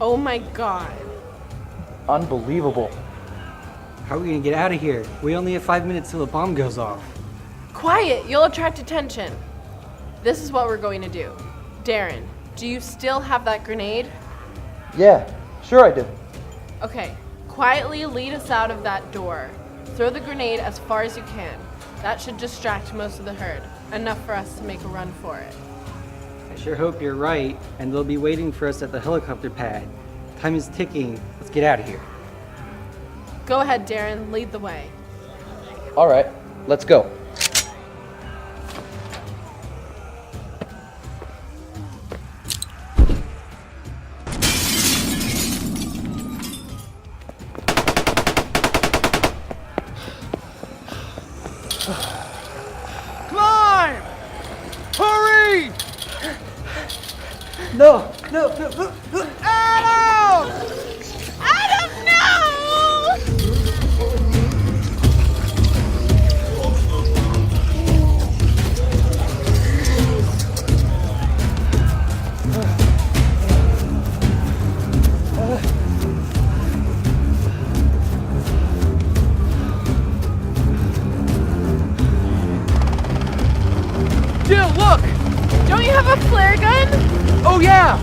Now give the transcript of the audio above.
Oh my god. Unbelievable. How are we gonna get out of here? We only have 5 minutes till the bomb goes off. Quiet, you'll attract attention. This is what we're going to do. Darren, do you still have that grenade? Yeah, sure I do. Okay, quietly lead us out of that door. Throw the grenade as far as you can. That should distract most of the herd, enough for us to make a run for it. I sure hope you're right, and they'll be waiting for us at the helicopter pad. Time is ticking. Let's get out of here. Go ahead, Darren, lead the way. All right, let's go. Climb! Hurry! No! Adam! Adam, no! Jill, look! Don't you have a flare gun? Oh yeah!